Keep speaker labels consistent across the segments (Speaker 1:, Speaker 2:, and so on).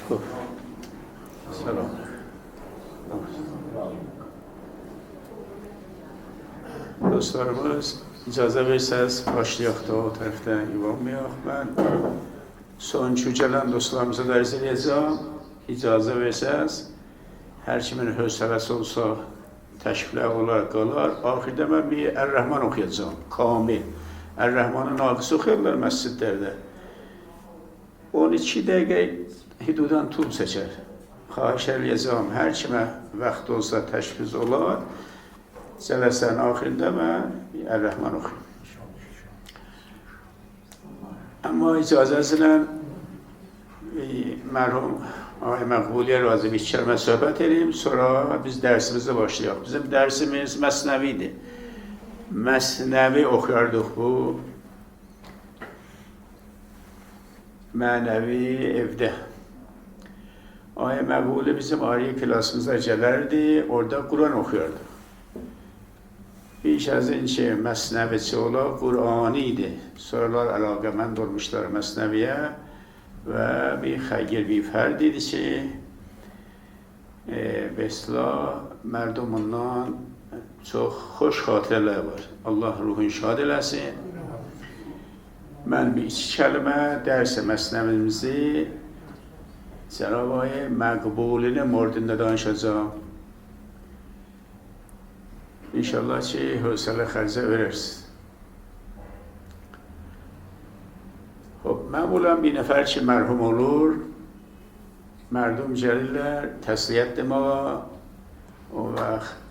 Speaker 1: خب سلام. Dostlarımız icazə versəz başlayaq da o tərəfdən yuvarlayaq. Mən sonuncu gələn dostlarımıza da arz edəcəm. İcazə versəz, hər kimin hövsələsi olsa təşviqlə olar, qalar. Axirdə mən bir Ər-Rəhman oxuyacağım, kamil. Ər-Rəhmanı naqis oxuyarlar məscidlərdə. 12 dəqiqə hüdudan tul çəkər. Xahiş edəcəm, hər kimə vaxt olsa təşviz olar. Cələsənin axirində mən Ər-Rəhman oxuyum. Amma icazəsilə mərhum Ağay Məqbuliyə razı bir kəlmə söhbət edeyim, sonra biz dərsimizə başlayaq. Bizim dərsimiz Məsnəvidir. Məsnəvi oxuyardıq bu. Mənəvi evdə. Ağay Məqbuli bizim ariyə klasımıza gələrdi, orada Quran oxuyardı. بیش از این که مثنوی چولا قرآنی ده سرالار علاقمند olmuşlar Məsnəviyə və bir xəygir bir fərd idi ki به اصطلاح مردمونdan çox xoş xatirələr var. Allah ruhun şad eləsin. Mən bir iki kəlmə dərsə Məsnəvimizi Cənab Ağay Məqbulinin mordində danışacağım. İnşallah ki, hövsələ xərcə verərsiniz. Məmulən bir nəfər ki, mərhum olur, mərdum gəlirlər, təsliyyət deməyə, o vaxt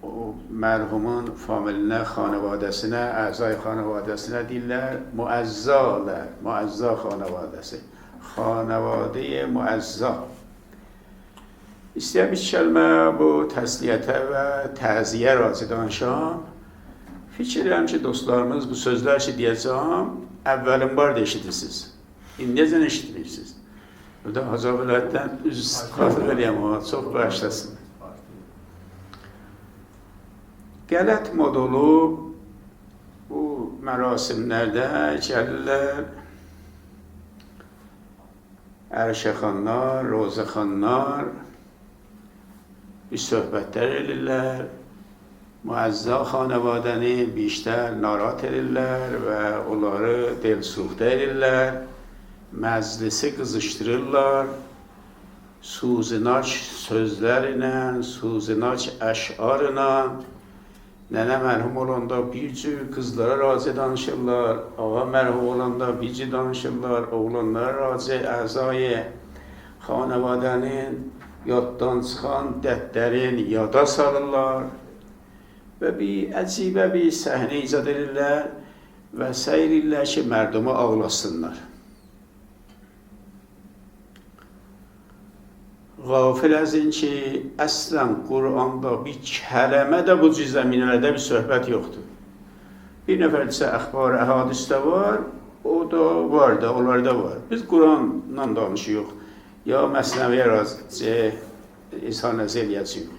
Speaker 1: o mərhumun familinə, xanavadəsinə, əzay xanavadəsinə deyirlər, müəzzalər, müəzzə xanavadəsi, xanavadə müəzzə. İstəyəm bir kəlmə bu təsliyyətə və təziyə razı danışam. Fikir edirəm ki, dostlarımız bu sözlər ki deyəcəm, əvvəlin var da eşitirsiniz. İndiyəcən eşitmirsiniz. Burada Hacabələtdən üz xatır eləyəm o, çox bağışlasın. Qələt modulu bu mərasimlərdə gəlirlər, ərşəxanlar, rozəxanlar, bir söhbətlər edirlər, müəzzə xanavadəni بیشتر narat edirlər və onları delsuxda edirlər, məclisi qızışdırırlar, suzinaç sözlərlə, suzinaç əşarla, nənə mərhum olanda bir cür qızlara razı danışırlar, ağa mərhum olanda bir cür danışırlar, oğlanlara razı əzayı xanavadənin yaddan çıxan dərdlərin yada salırlar və bir əcibə bir səhnə icad edirlər və səyir edirlər ki, mərdumu ağlasınlar. Qafil az in ki, əslən Qur'anda bir kələmə də bu cüzəminələrdə bir söhbət yoxdur. Bir nəfərdirsə əxbar əhadisdə var, o da var da, onlarda var. Biz Qur'anla danışıyıq. Ya Məsnəviyə razı izhar nəzər eləyəcəyik.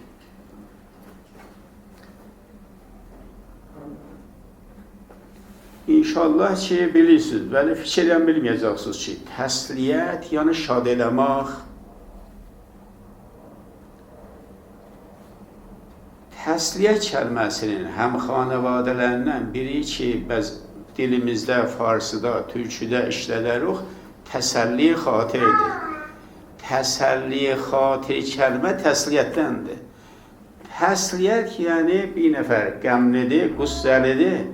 Speaker 1: İnşallah ki, bilirsiniz, bəli fikirdən bilməyəcəksiniz ki, təsliyyət, yəni şad eləmək, təsliyyət kəlməsinin həm xanavadələrindən biri ki, bəz dilimizdə, farsıda, türküdə işlədərik, təsəlli xatirdir. Təsəlli xatir kəlmə təsliyyətdəndir. Təsliyyət yəni bir nəfər qəmlidir, qüssəlidir,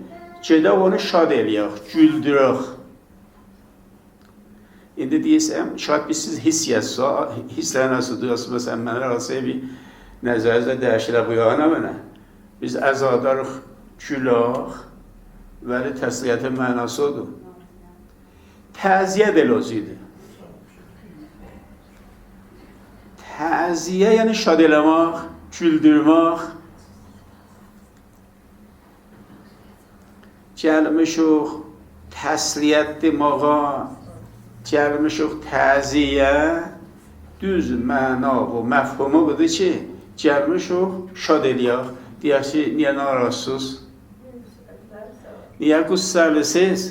Speaker 1: gedək onu şad eləyək, güldürək. İndi deyirsəm, şad biz siz hisslər nasıl duyasınız, məsələn, mənə razı bir nəzərinizdə dəyişilə bu yana mənə. Biz əzadarıq, gülək, vəli təsliyyətin mənası odur. Təziyə belə özüydür. Təziyə yəni şad eləmək, güldürmək. Gəlmişik təsliyyət deməğa, gəlmişik təziyə, düz məna və məfhumu budur ki, gəlmişik şad eləyək. Deyək ki, niyə narazısınız? Niyə qüssəlisiz?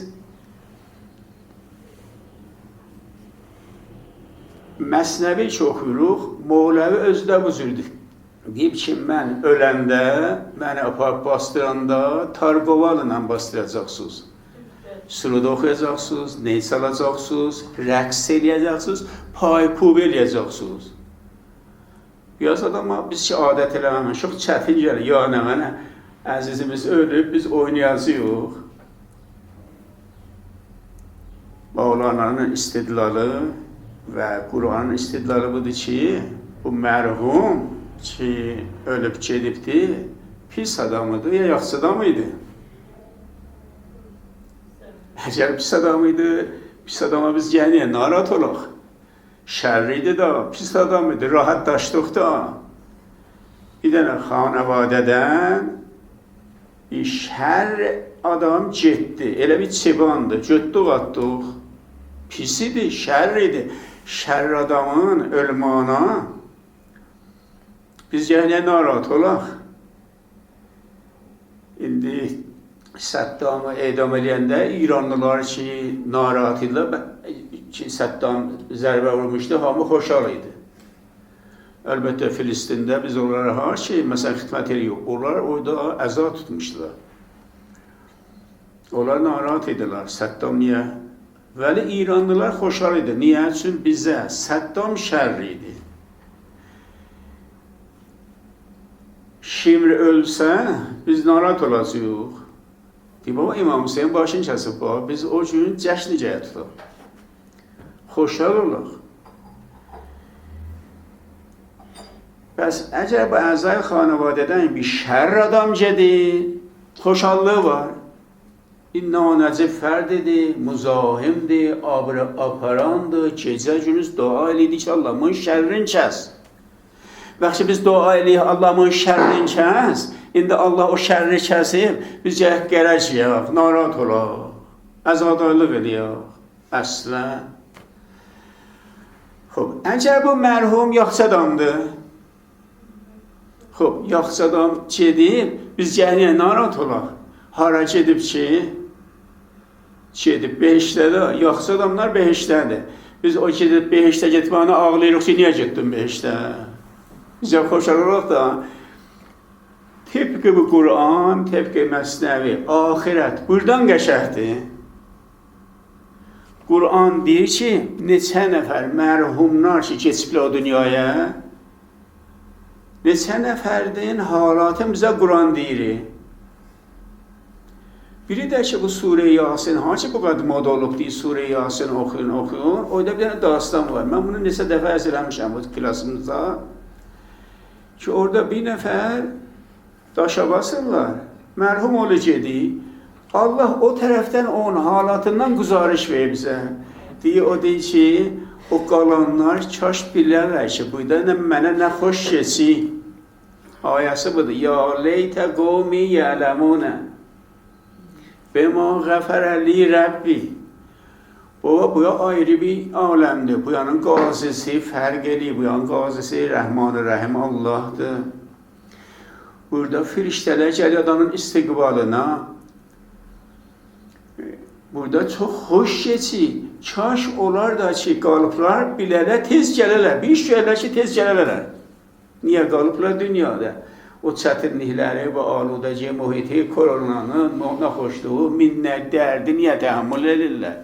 Speaker 1: Məsnəvi ki oxuyuruq, Moğləvi özü də bu cürdür. Deyib ki, mən öləndə, məni aparıb bastıranda Tarqoval ilə bastıracaqsınız. Suruda oxuyacaqsınız, ney salacaqsınız, rəqs eləyəcəksiniz, pay-pub eləyəcəksiniz. Biraz adama biz ki, adət eləməmək, çox çətin gəlir. Ya nə mənə, əzizimiz ölüb, biz oynayacağıq. Mağlananın istidlalı və Qur'anın istidlalı budur ki, bu mərhum ki, ölüb gedibdir, pis adamıdır ya yaxşı adamıydı? Əgər pis adamıydı, pis adama biz gəniyə narahat olaq. Şərriydi da, pis adamıydı, rahatlaşdıq da. Bir dənə xanavadədən şər adam getdi, elə bir çibandı, götdük atdıq. Pis idi, şərr idi. Şərr adamın ölmana biz gəniyə narahat olaq. İndi Səddamı edam eləyəndə İranlılar ki, narahat idilər ki, Səddam zərbə vurmuşdu, hamı xoşal idi. Əlbəttə, Filistində biz onlara har ki, məsələn, xidmət ediyor. Onlar orada əza tutmuşdular. Onlar narahat idilər. Səddam niyə? Vəli İranlılar xoşal idi. Niyə? Üçün bizə Səddam şərri idi. Şimdi ölsə, biz narahat olacağıq. Deyib, ama İmam Hüseyin başını kəsib, biz o gün cəşnicəyə tutaq. Xoşal olaq. Bəs, əgər bu əzay xanavadədən bir şər adam gedir, xoşallığı var. Bir nanəcib fərdidir, müzahimdir, aparandır, gecə günüz dua elədik ki, Allah'ın şərrin kəs. Bəxşi biz dua eləyik, Allah'ın şərrin kəs. İndi Allah o şərri kəsib, biz gələcəyək, narahat olaq, əzadalıq eləyək. Əslən. Xob, əgər bu mərhum yaxşı adamdır, xob, yaxşı adam gedib, biz gəniyə narahat olaq. Hara gedib ki, gedib behiştədə, yaxşı adamlar behiştədir. Biz o gedib behiştə getməyini ağlayırıq ki, niyə getdin behiştə? Bizə xoşal olaq da, Tepki bu Kur'an, tepki Məsnəvi, ahirət buradan qəşəhdir. Kur'an deyir ki, neçə nəfər mərhumlar ki, keçiblər o dünyaya, neçə nəfərdin halatı bizə Kur'an deyir. Biri də ki, bu Surə-i Yasin, hansı bu qədər moda olub deyir, Surə-i Yasin oxuyun. Orada bir dənə dastan var. Mən bunu neçə dəfə əzələmişəm bu klasımızda. Ki, orada bir nəfər daşa basırlar, mərhum oğlu gedi, Allah o tərəfdən onun halatından güzarış verir bizə. O deyir ki, o qalanlar kaş bilərlər ki, burada mənə nə xoş keçi. Ayəsi budur, ya leytə qovmi yələmunə, bema qəfərəli Rəbbi. Bu ya ayrı bir aləmdir, bu yanın qazisi fərq edir, bu yanın qazisi Rəhman-ı Rəhim Allah'dır. Burada firiştələr gəlir adamın istiqbalına. Burada çox xoş keçir. Kaş olar da ki, qalıblar bilələr, tez gələrlər. Bir iş görürlər ki, tez gələrlər. Niyə qalıblar dünyada? O çətinlikləri, bu aludəci mühiti, koronanın, naxoşluğu, minnət, dərdi, niyə təhəmmül edirlər?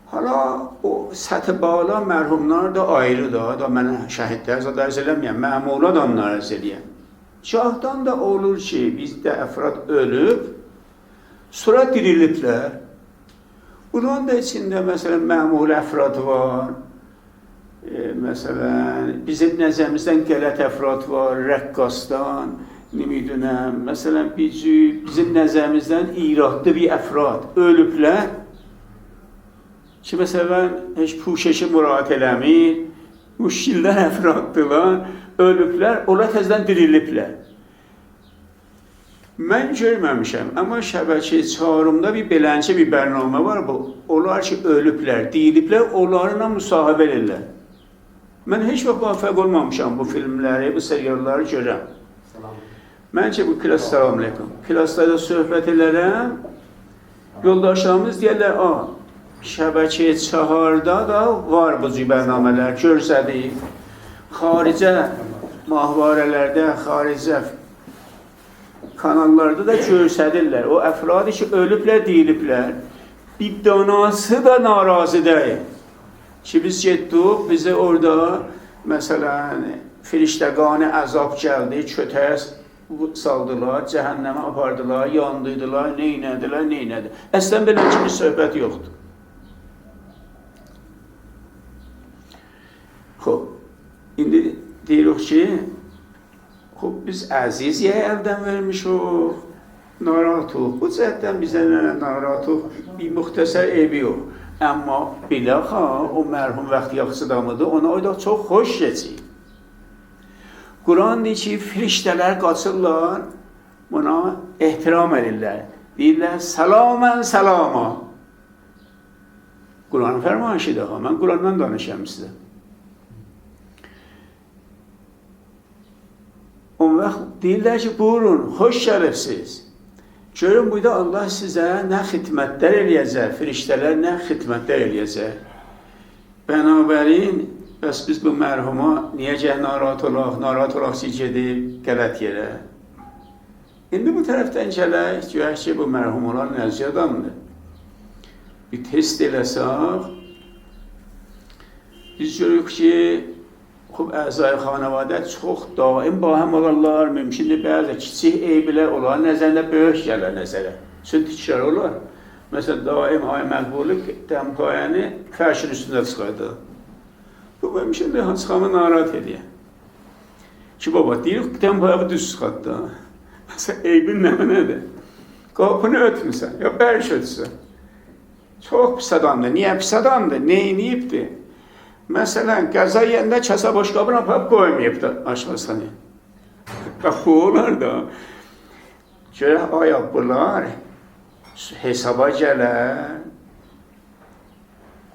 Speaker 1: Hala o səthi bala mərhumlar da ayrıdır, da mənə şəhidlər zad ərz eləməyəm, məmula adamlar ərz eləyəm. Şahdan da olur ki, bizdə əfrad ölüb, sonra diriliblər. Bunun da içində məsələn məmul əfrad var, məsələn bizim nəzərimizdən qələt əfrad var, rəqqasdan, nimidünəm, məsələn bizim nəzərimizdən İraqda bir əfrad ölüblər. Ki, məsələn, heç puşeşi müraat eləmir, müşkillər əfraddılar, ölüblər, ola təzdən diriliblər. Mən görməmişəm, amma şəbəkə çağrımda bir beləncə bir bərnamə var bu. Onlar ki, ölüblər, deyiliblər, onlarla müsahibə edirlər. Mən heç vaxt müvəffəq olmamışam bu filmləri, bu serialları görəm. Mən ki, bu klas, salam aleykum, klaslarda söhbət elərəm, yoldaşlarımız deyərlər, şəbəkə 4-da da var bu cür bərnamələr görsədik. Xaricə mahvarələrdə, xaricə kanallarda da görsədirlər. O əfradı ki, ölüblər, deyiliblər. Bir danası da narazı deyil. Ki biz getdik, bizi orada məsələn firiştəqani əzab gəldi, kötəyə saldılar, cəhənnəmə apardılar, yandıydılar, neynədi. Əslən belə ki, bir söhbət yoxdur. Xob, indi deyirik ki, xob, biz əziziyə əldən vermişik, narahatıq. Bu cəhətdən bizə narahatıq, bir müxtəsər eybi yox. Amma biləxa, o mərhum vaxtı yaxşı adamıdır, ona o da çox xoş keçir. Quran deyir ki, firiştələr qaçırlar, buna ehtiram edirlər. Deyirlər, salamən salama. Quranın fərmanışıdır, mən Qurandan danışam sizə. O vaxt deyirlər ki, buyurun, xoş gəlibsiz. Görün, burada Allah sizə nə xidmətlər eləyəcək, firiştələr nə xidmətlər eləyəcək. Bənabərin, bəs biz bu mərhuma niyə gəl narahat olaq ki, gedib qələt yerə. İndi bu tərəfdən gələk, görək ki, bu mərhum olan nəzci adamdır. Bir test eləsək, biz görürük ki, xub, əzai xanəvadə çox daim bahəm olarlar, mümkündür bəzi kiçik eybilər olar, nəzərində böyük gələr nəzərə. Üçün tikrar olar. Məsələn, daim ay məqbulu təmpayəni fərşin üstündə çıxardı. Bu mümkündür, hansıxamı narahat edir. Ki, baba, deyirik, təmpayağı düz çıxardı. Məsələn, eybin nədir? Qapını ötmüsən, ya bərş ötsən. Çox pis adamdır. Niyə pis adamdır? Neyniyibdir? Məsələn, qəza yerində kəsə boşqabını apab qoymayıbdır aşağısını. Bax, bu olar da. Görək, aya bunlar hesaba gələr.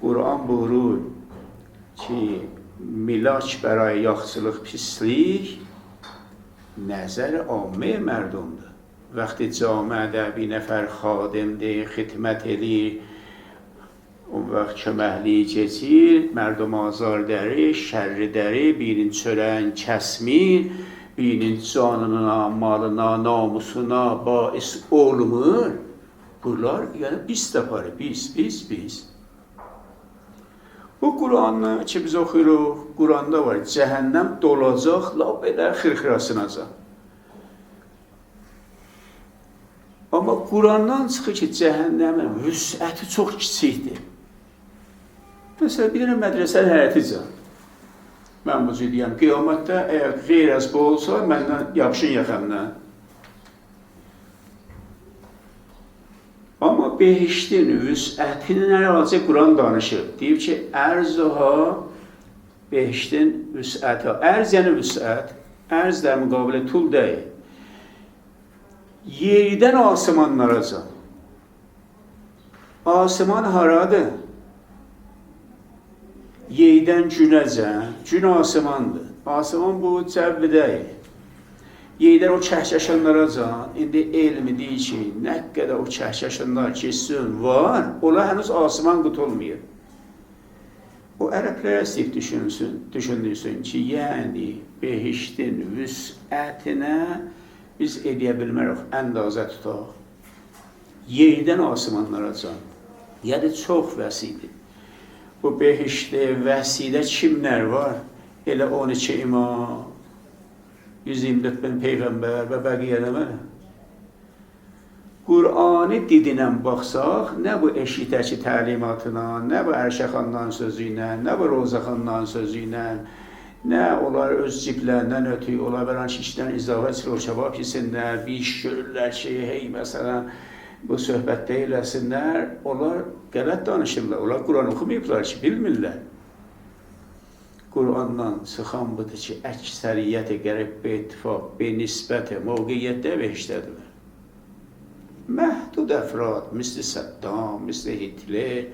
Speaker 1: Quran buyurur ki, milaç bəray yaxçılıq pislik nəzər ammə mərdumdur. Vəqti camiədə bir nəfər xadimdir, xidmət edir, o vaxt köməkliyi keçir, mərdum azar dərir, şərri dərir, birinin çörəyin kəsmir, birinin canına, malına, namusuna bais olmur. Bunlar, yəni biz təparı, biz. Bu Quranı ki biz oxuyuruq, Quranda var, cəhənnəm dolacaq, la belə xırxırasınacaq. Amma Qurandan çıxır ki, cəhənnəmin vüsəti çox kiçikdir. Məsələn, bir dənə mədrəsənin həyəticə. Mən bu cür deyəm, qiyamətdə əgər qeyr-əz bu olsa, məndən yapışın yaxamdan. Amma behiştin vüsətinin əlacı Quran danışır. Deyib ki, ərzuha behiştin vüsəti. Ərz yəni vüsət, ərz də müqabilə tul deyil. Yerdən asmanlara can. Asman haradır? Yerdən günəcən, gün asmandır. Asman bu cəvvi deyil. Yerdən o kəhkəşanlara can, indi elmi deyir ki, nə qədər o kəhkəşanlar keçsin var, ola hənuz asman qutulmuyor. O ərəblərə istəyib düşündürsün ki, yəni behiştin vüsətinə biz edə bilmərik, əndazə tutaq. Yerdən asmanlara can, yəni çox vəsidir. Bu behişdə, vəsidə kimlər var? Elə 12 imam, 124 bin peyğəmbər və bəqiyyələmə. Qur'anı didinə baxsaq, nə bu eşitəki təlimatına, nə bu Ərşəxandan sözü ilə, nə bu Rozaxandan sözü ilə, nə onlar öz ciblərindən ötüyü, onlar bir hansı işdən izafə çıxır, cavab yesinlər, bir iş görürlər ki, hey, məsələn, bu söhbətdə eləsinlər, onlar qələt danışırlar, onlar Quran oxumayıblar ki, bilmirlər. Qurandan çıxan budur ki, əksəriyyəti qərib be ittifaq, be nisbəti, mövqiyyətdə behişdədirlər. Məhdud əfrad, misli Səddam, misli Hitler,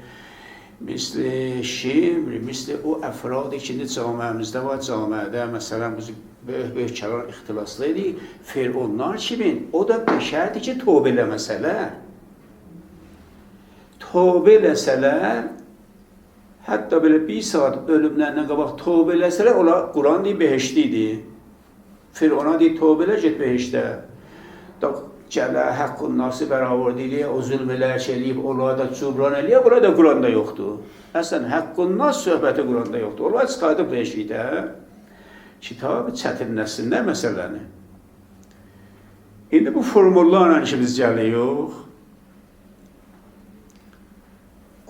Speaker 1: misli Şimri, misli o əfrad ikindi camiəmizdə var, camiədə, məsələn, biz böyük kənar ixtilaslı edik, Fironlar kimin? O da bəşərdir ki, tövbə eləməsələr. tövbe eləsələr, hətta belə bir saat ölümlərindən qabaq tövbe eləsələr, ola Quran deyir, behiştidir. Firona deyir, tövbe elə, get behiştə. Gələ, haqqın nası bərabər deyilir, o zülmələr eləyib, onlara da cübran eləyir, burada da Quranda yoxdur. Əslən, haqqın nas söhbəti Quranda yoxdur. Onlar çıxardı behiştə. Kitab-ı çətinləsinlər məsələni. İndi bu formullarla işimiz gəliyor.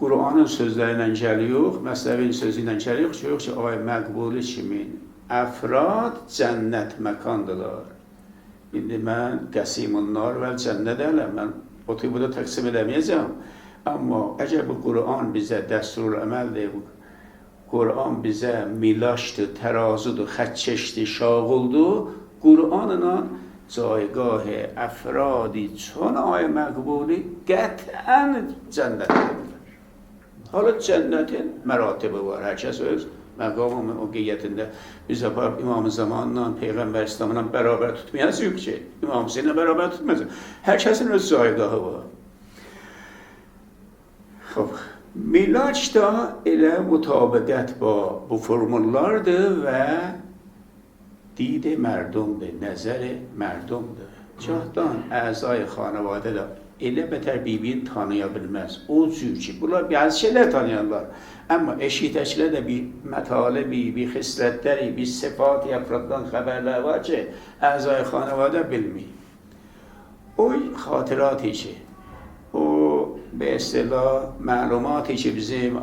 Speaker 1: Qur'anın sözləri ilə gəliyor, Məsləvin sözü ilə gəliyor. Yox ki, ay məqbuli kimin? Əfrad cənnət məkandılar. İndi mən qəsimun nar və cənnət ələm. Mən o tübüdə təqsim edəməyəcəm. Amma əgər bu Qur'an bizə dəstur əməldir, Qur'an bizə milaşdır, tərazudur, xətkeşdir, şağıldır, Qur'anla caygah əfradi çون ay məqbuli qətlən cənnətdir. Hala cənnətin məratibi var, hər kəs öz məqamı o qeyyətində biz aparıb İmam-ı Zamanla, Peyğəmbər İslamla bərabər tutmayacaq ki, İmam Hüseyinlə bərabər tutmayacaq. Hər kəsin öz caygahı var. Xoş, milaç da elə mütabiqət bu formullardır və didi mərdumdur, nəzəri mərdumdur. Cahdan əzai xanəvadə də elə bətər bir-birini tanıya bilməz. O cür ki, bunlar bəzi şeylər tanıyanlar. Amma eşitəklər də bir mətalibi, bir xislətləri, bir sifat əfraddan xəbərlər var ki, əzai xanəvadə bilmir. O xatirati ki, o به اصطلاح معلوماتی که bizim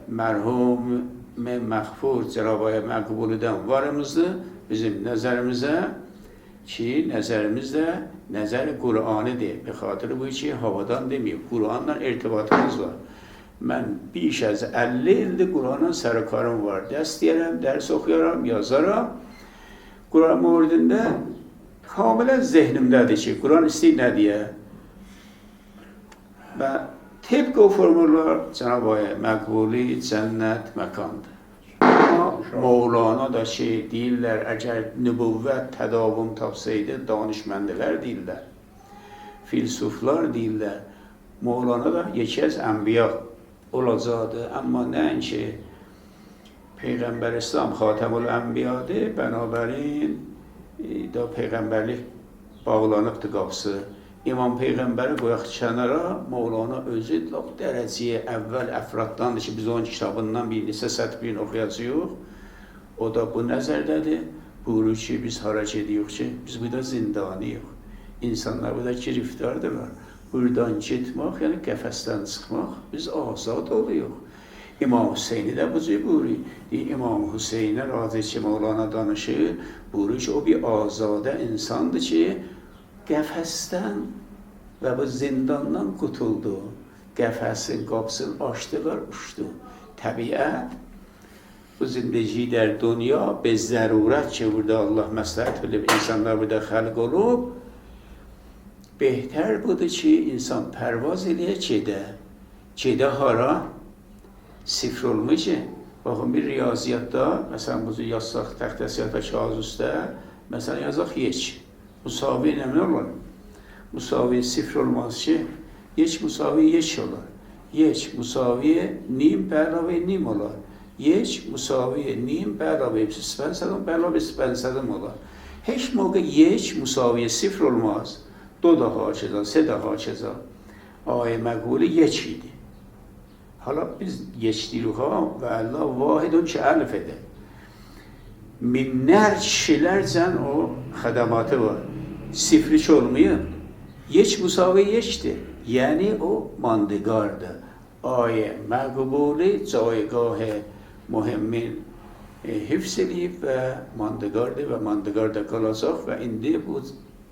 Speaker 1: mərhum məğfur cərabaya məqbul edən varımızdır, bizim nəzərimizə ki, nəzərimizdə nəzər Qur'anidir. Be xatir bu ki, havadan deməyib, Qur'anla irtibatımız var. Mən biş az 50 ildir Qur'anla sərkarım var. Dəst deyərəm, dərs oxuyaram, yazaram. Qur'an mövridində kamilən zehnimdədir ki, Qur'an istəyir nə deyə? Və tibq o formullar Cenab-ı məqbuli cənnət məkandır. Mevlana da şey deyirlər, əgər nübüvvət tədavüm tapsaydı, danışməndələr deyirlər. Filsuflar deyirlər, Mevlana da yeki az ənbiya olacaqdır. Amma nəinki Peyğəmbər İslam xatəmül ənbiyadır, bənabərin da Peyğəmbərlik bağlanıbdır qapısı. İmam Peyğəmbəri qoyaq kənara, Mevlana özü dərəcəyə əvvəl əfraddandır ki, biz onun kitabından bir neçə sətbirini oxuyacağıq. O da bu nəzərdədir. Buyurur ki, biz hara gediyoruz ki, biz burada zindanıyıq. İnsanlar burada giriftardırlar. Buradan getmək, yəni qəfəsdən çıxmaq, biz azad oluyoruz. İmam Hüseyni də bu cür buyuruyor. İmam Hüseyinə razı ki, Mevlana danışır, buyurur ki, o bir azadə insandır ki, qəfəsdən və bu zindandan qutuldu. Qəfəsin qapısını açdılar, uçdu. Təbiət, bu zindagi der dünya be zərurət ki, burada Allah məsləhət bilib, insanlar burada xəlq olub, behtər budur ki, insan pərvaz eləyə gedə. Gedə hara? Sifr olmuş ki, baxın bir riyaziyyatda, məsələn, bu yazsaq təxtəsiyyata kağız üstə, məsələn, yazaq heç. Musavi nə olur? Musavi sifr olmaz ki, yeç musavi yeç olur. Yeç musavi nim bəlavə nim olur. Yeç musavi nim bəlavə spənsadım olur. Heç moqə yeç musavi sifr olmaz. Do da haçıza, se da haçıza. Ay məqbuli yeç idi. Hala biz yeçdirik ha və Allah vahidun ki əlif edir. Minlər kişilərcən o xədamatı var. Sifriç olmayın. Yeç musavi yeçdir. Yəni o mandigardır. Ayə məqbuli caygah mühimmin hifz edib və mandigardır və mandigarda qalacaq və indi bu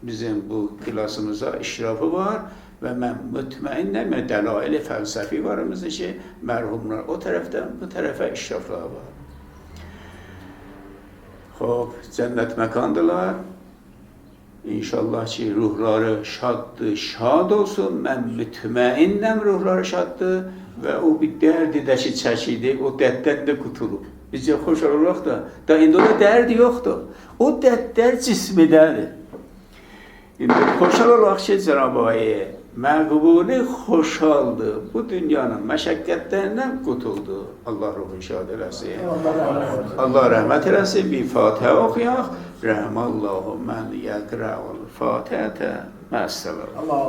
Speaker 1: bizim bu klasımıza işrafı var və mən mütməinnəm dəlail fəlsəfi varımızdır ki, mərhumlar o tərəfdən bu tərəfə işraflar var. Xoş, cənnət məkandırlar. İnşallah ki, ruhları şaddır, şad olsun. Mən mütməinnəm ruhları şaddır və o bir dərdi ki, çəkidi, o dərddən də qutulub. Bizcə xoş oluraq da indi o da dərdi yoxdur. O dərdlər cismidədir. İndi xoş oluraq ki, Cenab-ı məqbuli xoşaldı. Bu dünyanın məşəqqətlərindən qutuldu. Allah ruhu şad eləsin. Allah rəhmət eləsin. Bir Fatihə oxuyaq. Rəhməllahu mən yəqra'ul Fatihətə məs-səlam.
Speaker 2: Allah